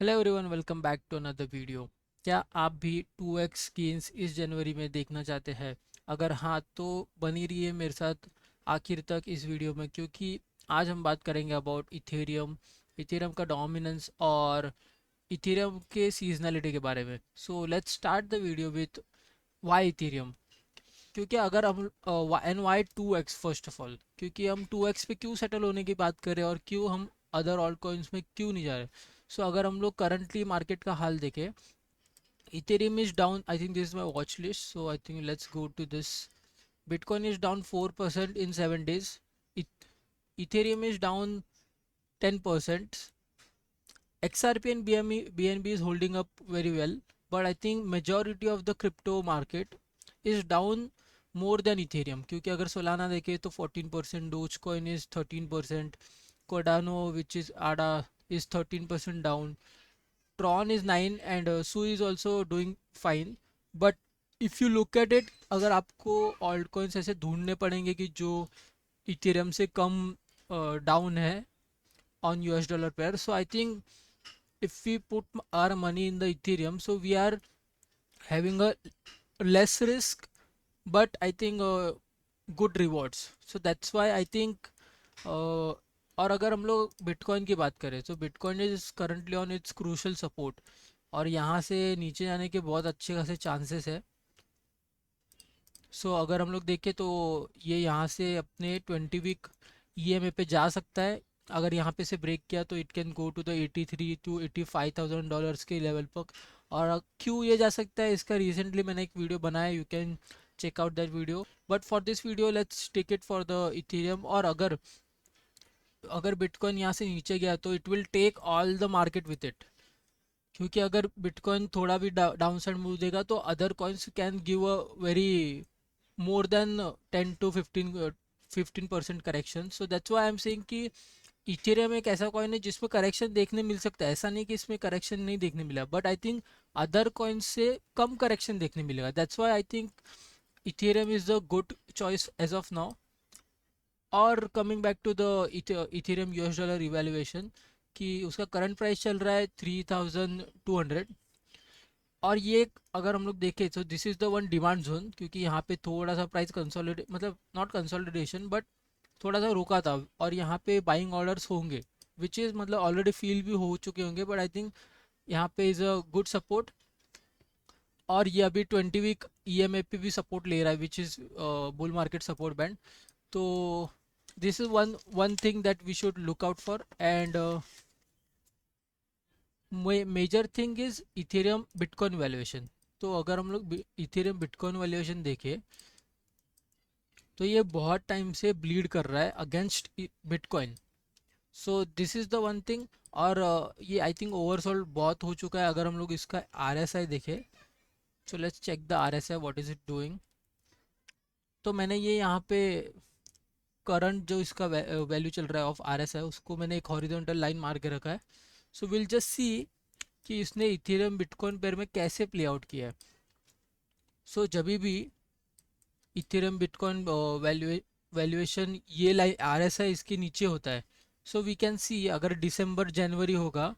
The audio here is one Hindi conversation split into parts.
Hello everyone, welcome back to another video. क्या आप भी 2x गेन्स इस जनवरी में देखना चाहते हैं? अगर हाँ तो बनी रहिए मेरे साथ आखिर तक इस वीडियो में, क्योंकि आज हम बात करेंगे अबाउट इथेरियम, इथेरियम का डोमिनेंस और इथेरियम के सीजनलिटी के बारे में। So let's start the video with why Ethereum. क्योंकि अगर हम and why 2x, first of all क्योंकि हम 2x पे क्यों सेटल होने की बात कर रहे हैं और क्यों हम अदर ऑल्ट कॉइन्स में क्यों नहीं जा रहे। सो अगर हम लोग करंटली मार्केट का हाल देखें, Ethereum is down. I think this is my watch list, so I think let's go to this. Bitcoin is down 4% in 7 days. Ethereum is down 10%. XRP and BNB is holding up very well, but I think majority of the crypto market is down more than Ethereum. क्योंकि अगर सोलाना देखें तो 14%, Dogecoin is 13%, Cardano which is ADA is 13% down, Tron is 9 and Sui is also doing fine. But if you look at it, अगर आपको altcoins ऐसे ढूंढने पड़ेंगे कि जो इथेरियम से कम डाउन है on US dollar pair, so I think if we put our money in the Ethereum, so we are having a less risk, but I think good rewards. So that's why I think और अगर हम लोग बिटकॉइन की बात करें तो bitcoin is currently on it's crucial support, और यहाँ से नीचे जाने के बहुत अच्छे खासे चांसेस है। सो अगर हम लोग देखें तो ये यहाँ से अपने 20 वीक ईएमए पे जा सकता है। अगर यहाँ पे से ब्रेक किया तो it can go to the 83 to 85,000 dollars के लेवल पर। और क्यों ये जा सकता है, इसका रिसेंटली मैंने एक वीडियो बनाया, you can check out that video. But for this video let's take it for the Ethereum. और अगर अगर बिटकॉइन यहाँ से नीचे गया तो it will take all the market with it. क्योंकि अगर बिटकॉइन थोड़ा भी डाउन साइड मूव देगा तो other coins can give a very more than 10 to 15% correction. So that's why I am saying कि इथेरियम एक ऐसा कॉइन है जिसमें करेक्शन देखने मिल सकता है। ऐसा नहीं कि इसमें करेक्शन नहीं देखने मिला, but I think other coin से कम करेक्शन देखने मिलेगा। That's why I think Ethereum is the good choice as of now. और coming back to the Ethereum US dollar evaluation, कि उसका करंट प्राइस चल रहा है 3200। और ये अगर हम लोग देखें तो this is the one demand zone, क्योंकि यहाँ पे थोड़ा सा प्राइस कंसोलिडेट, मतलब नॉट कंसोलिडेशन बट थोड़ा सा रुका था, और यहाँ पे बाइंग ऑर्डर्स होंगे विच इज़ मतलब ऑलरेडी फील भी हो चुके होंगे। बट आई थिंक यहाँ पे इज़ अ गुड सपोर्ट। और ये अभी 20 वीक ईएमए पे भी सपोर्ट ले रहा है which is bull market support band. तो this is one one thing that we should look out for. And major thing is Ethereum Bitcoin valuation. तो अगर हम लोग इथेरियम बिटकॉइन वैल्यूएशन देखें तो ये बहुत टाइम से ब्लीड कर रहा है against bitcoin. So this is the one thing. और ये आई थिंक ओवरसोल्ड बहुत हो चुका है। अगर हम लोग इसका आरएसआई देखें, so let's check the RSI what is it doing. तो मैंने ये यहाँ पे करंट जो इसका वैल्यू चल रहा है ऑफ आरएसआई, उसको मैंने एक हॉरिजॉन्टल लाइन मार के रखा है। सो विल जस्ट सी कि इसने इथेरियम बिटकॉइन पेयर में कैसे प्ले आउट किया है। सो जब भी इथेरियम बिटकॉइन वैल्यूएशन ये लाइन आरएसआई इसके नीचे होता है, सो वी कैन सी अगर दिसंबर जनवरी होगा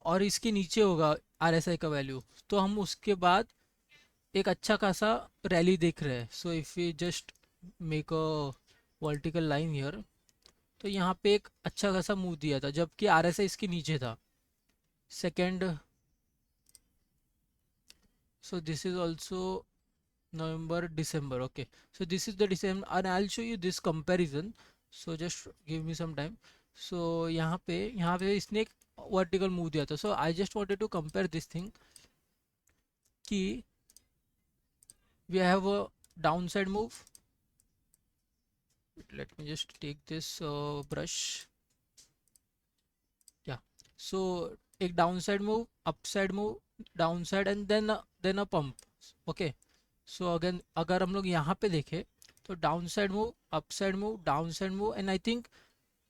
और इसके नीचे होगा आरएसआई का वैल्यू, तो हम उसके बाद एक अच्छा खासा रैली देख रहे हैं। So if you just make a vertical line here, तो यहाँ पे एक अच्छा खासा मूव दिया था जबकि आरएसआई इसके नीचे था। Second, so this is also November, December. Okay, so this is the December and I'll show you this comparison. So just give me some time. So यहाँ पे इसने एक vertical move दिया था. So I just wanted to compare this thing कि we have a downside move. Let me just take this brush. Yeah. So एक downside move, upside move, downside and then a pump. Okay. सो अगर हम लोग यहाँ पे देखें तो down side move, upside move, down side move, and I think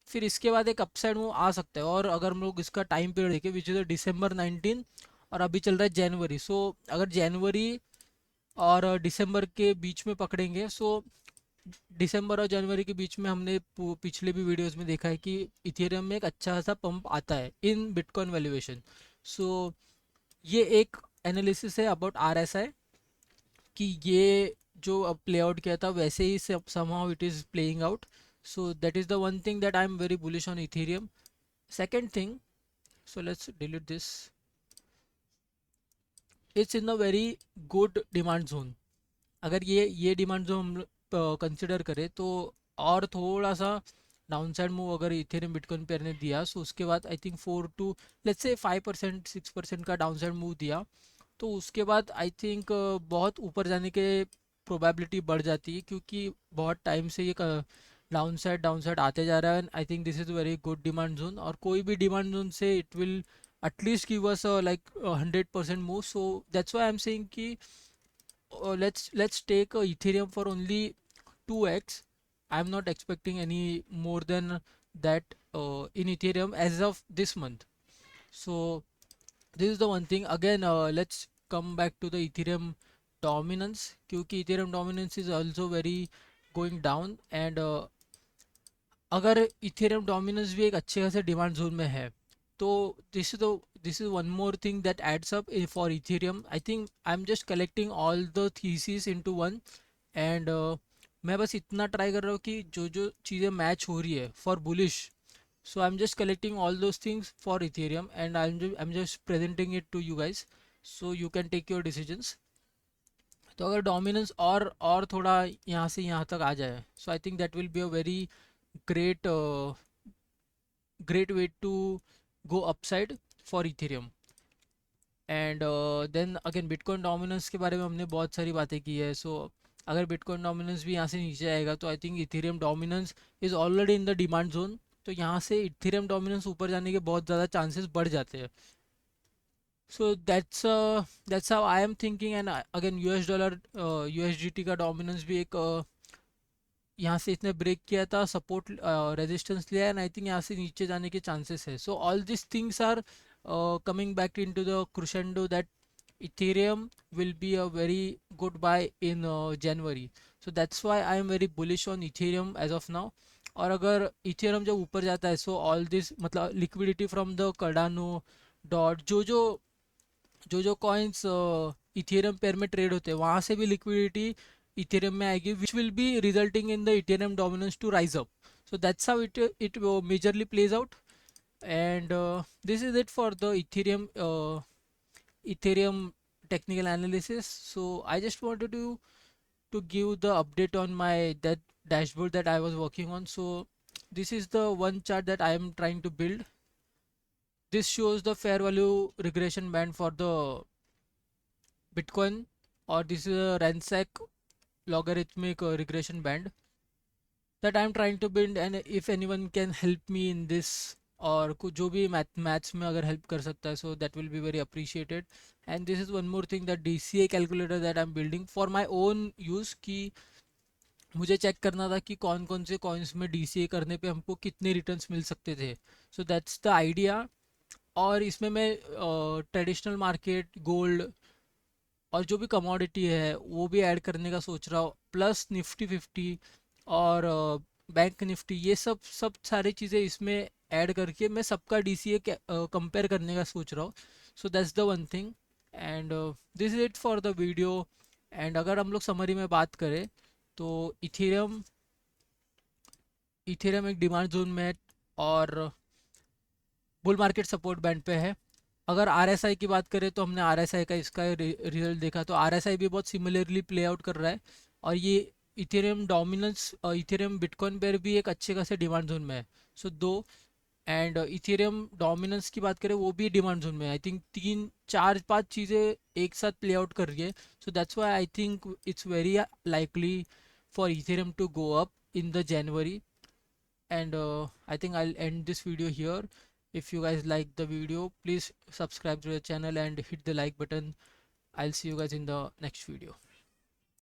फिर इसके बाद एक अपसाइड मूव आ सकता है। और अगर हम लोग इसका टाइम पीरियड देखें विच इज़ December 19, और अभी चल रहा है जनवरी। सो अगर जनवरी और दिसंबर के बीच में पकड़ेंगे, सो दिसंबर और जनवरी के बीच में हमने पिछले भी वीडियोस में देखा है कि इथेरियम में एक अच्छा खासा पंप आता है इन बिटकॉइन वैल्यूएशन। सो ये एक एनालिसिस है अबाउट RSI कि ये जो अब प्ले आउट किया था वैसे ही somehow it is playing out. So that is the one thing that I'm very bullish on Ethereum. Second thing, so let's delete this. It's in a very good demand zone. अगर ये डिमांड जो हम कंसिडर करें तो और थोड़ा सा डाउन साइड मूव अगर इथेरियम बिटकॉइन पेयर ने दिया, सो उसके बाद I think 4 to let's say 5% 6% का डाउन साइड मूव दिया, तो उसके बाद आई थिंक बहुत ऊपर जाने के प्रोबेबिलिटी बढ़ जाती है, क्योंकि बहुत टाइम से ये डाउन साइड आते जा रहा है। आई think this is very good demand zone, और कोई भी डिमांड जोन से it will at least give us like 100% move. So that's why I am saying कि let's take Ethereum for only 2x. I'm not expecting any more than that in Ethereum as of this month. So this is the one thing. Again, let's come back to the Ethereum dominance, क्योंकि Ethereum dominance is also very going down, and अगर इथेरियम डोमिनेंस भी एक अच्छे खासे डिमांड जोन में है, तो this is one more thing that adds up for Ethereum. I think I am just collecting all the thesis into one, and मैं बस इतना ट्राई कर रहा हूँ कि जो जो चीज़ें मैच हो रही है for bullish, so I am just collecting all those things for Ethereum, and I am just presenting it to you guys, so you can take your decisions. तो अगर डोमिनेंस और थोड़ा यहाँ से यहाँ तक आ जाए, so I think that will be a very great great way to go upside for Ethereum. And then again Bitcoin dominance के बारे में हमने बहुत सारी बातें की है, सो अगर बिटकॉइन डोमिनेंस भी यहाँ से नीचे आएगा, तो आई think Ethereum dominance is already in the demand zone, तो यहाँ से इथेरियम डोमिनेंस ऊपर जाने के बहुत ज़्यादा चांसेस बढ़ जाते हैं। So that's how I am thinking. And again US dollar USDT का डोमिनेंस भी एक यहाँ से इसने ब्रेक किया था, सपोर्ट रेजिस्टेंस लिया, एंड आई थिंक यहाँ से नीचे जाने के चांसेस है। So all this things are coming back into the crescendo that Ethereum will be a very good buy in January. So that's why I am very bullish on Ethereum as of now. और अगर Ethereum जब ऊपर जाता है, so all this मतलब liquidity from the Cardano dot जो कॉइन्स इथेरियम पेयर में ट्रेड होते हैं, वहाँ से भी लिक्विडिटी इथेरियम में आएगी, which will be resulting in the Ethereum dominance to rise up. So that's how it majorly plays out. And this is it for the Ethereum technical analysis. So I just wanted to give the update on my that dashboard that I was working on. So this is the one chart that I am trying to build. This shows the fair value regression band for the Bitcoin, or this is a Ransack logarithmic regression band that I am trying to build. And if anyone can help me in this, और कुछ जो भी मैथ्स में अगर हेल्प कर सकता है, so that will be very appreciated. And this is one more thing that DCA calculator that I am building for my own use, कि मुझे चेक करना था कि कौन कौन से कॉइन्स में DCA करने पे हमको कितने रिटर्न्स मिल सकते थे. So that's the idea. और इसमें मैं ट्रेडिशनल मार्केट, गोल्ड और जो भी कमोडिटी है वो भी ऐड करने का सोच रहा हूँ, प्लस निफ्टी 50 और बैंक निफ्टी, ये सब सारी चीज़ें इसमें ऐड करके मैं सबका DCA कंपेयर करने का सोच रहा हूँ. So that's the one thing. And this is it for the video. And अगर हम लोग समरी में बात करें, तो इथेरियम एक डिमांड जोन में है और बुल मार्केट सपोर्ट बैंड पे है. अगर RSI की बात करें, तो हमने RSI का इसका रिजल्ट देखा, तो RSI भी बहुत सिमिलरली प्ले आउट कर रहा है. और ये Ethereum dominance, Ethereum bitcoin pair भी एक अच्छे खासे डिमांड जोन में है. सो दो. एंड इथेरियम डोमिनेंस की बात करें, वो भी डिमांड जोन में है. आई थिंक 3 4 5 चीज़ें एक साथ प्ले आउट कर रही है. So that's why I think it's very likely for Ethereum to go up in the January. And I think I'll end this video here. If you guys like the video, please subscribe to the channel and hit the like button. I'll see you guys in the next video.